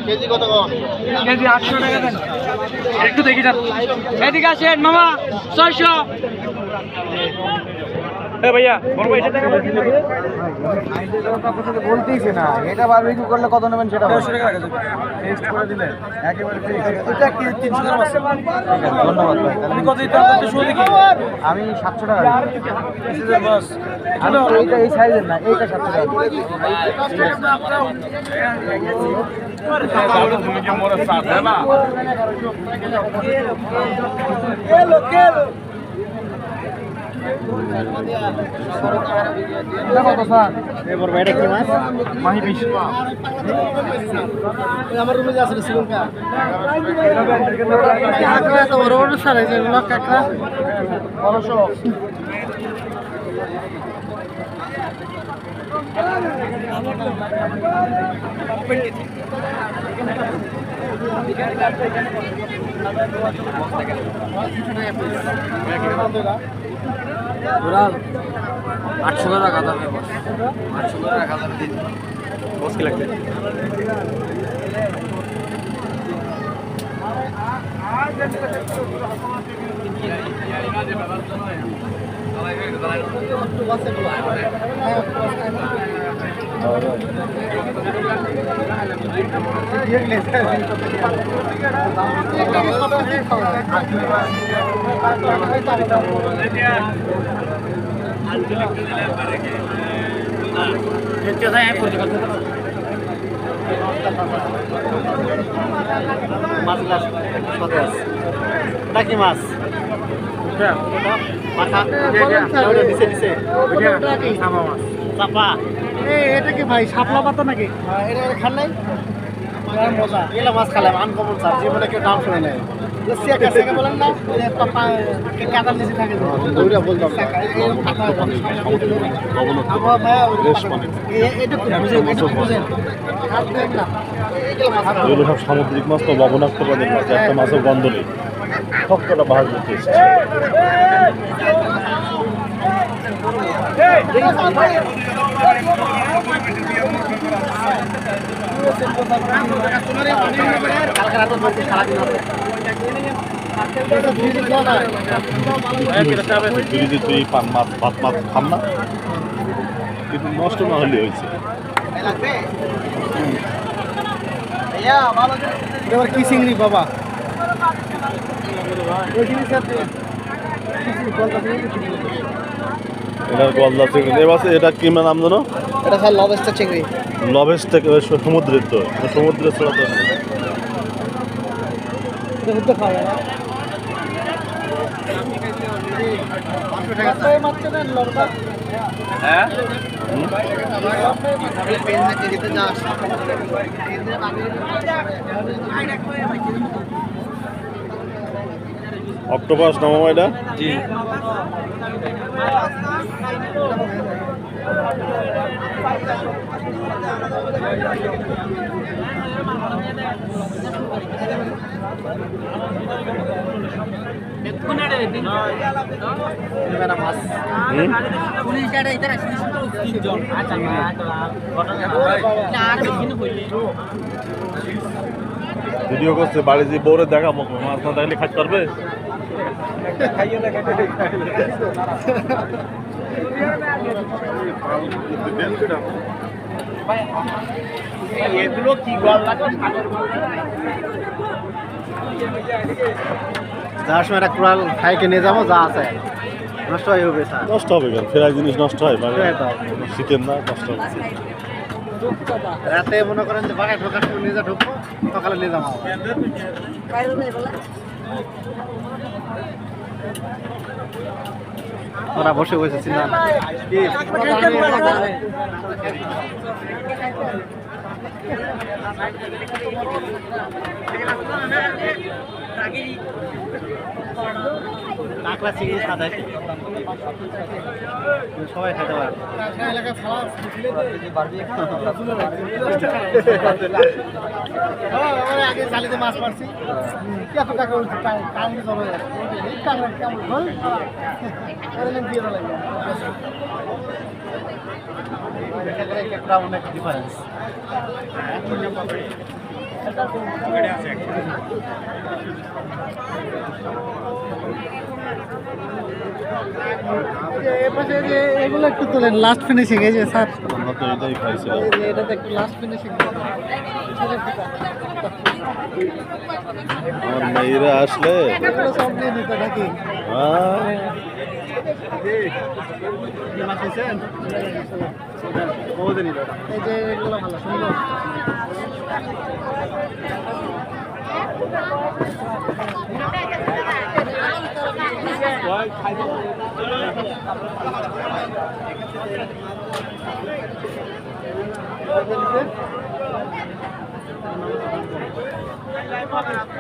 KG কত? KG 800 টাকা দেন। একটু দেখি যান, এদিকে আসেন মামা। 600। ভাইয়া বলতেইছে না, এটা বারবিকিউ করলে কত নেবেন সেটা টেস্ট করে দিলে একেবারে এটা কি 300 গ্রাম আছে। ধন্যবাদ ভাই। তাহলে কত দিতে হবে শুরু দেখি? আমি 700 টাকা দিই বস। আমি এইটা এই সাইজের না, এইটা 700 টাকা। তুমি কি মোরে সাথ দেবা? কেলো কেলো আমার রুমে আছে শ্রীলঙ্কা ওরাল 800 টাকা দামে বস। 800 টাকা দামে দিন বস। কি লাগবে? কি মাছ? এটা কি ভাই শাপলা পাতা নাকি? এটা খান নাই মজা। এগুলা মাছ খালাম আনকমন স্যার, জীবনে কেউ নাম শুনে নাই। বলেন না কাতার নিচে থাকে এগুলো সব সামুদ্রিক মাছ, তো লবণাক্ত পদের মাছ। একটা মাছের গন্ধ নেই, সবকটা বাহার করতে এসেছে। পান মাছ ভাত মাছ খাম না, কিন্তু নষ্ট না হলে হয়েছে। এবার কি চিংড়ি বাবা? এটা গলদা চিংড়ি। এবার এটা কি নাম জানো? এটা স্যার লবস্টার চিংড়ি। লবস্টার সমুদ্রের, তো সমুদ্রের ছাড়া তো হ্যাঁ অক্টোপাস নামা এটা। জি ভিডিও করছে বাড়ি যে বউরে দেখাবো, মাছ না দেখলে খাইতে পারবে। এগুলো কি গল্লা যাওয়ার সময় একটা কুড়াল খাইকে নিয়ে যাবো, যা আছে নষ্ট হয়ে হবে। নষ্ট হবে কেন? ফেরাই জিনিস নষ্ট হয়, শীতের না নষ্ট হবে। রাতে মনে করেন যে বাগায় ঢোকার সময় নিয়ে যা ঢুকবো, সকালে নিয়ে যাবো। ওরা বসে বসেছি না কাঁকড়া চিংড়ি সাদা সবাই খেতে পারে আগে জালিতে মাছ মারছি এত টাকা কারেন্ট জমে যাচ্ছে কাঁকড়া কেমন দিয়ে লাগে অনেক ডিফারেন্স এগুলো একটু তোলেন লাস্ট ফিনিশিং এই যে স্যার আমরা তো এটাই খাইছিলাম এটাতে একটু লাস্ট ফিনিশিং আমার মেয়েরা আসলে এগুলো সব নিয়ে নিতে নাকি এই যে এগুলো ভালো সুন্দর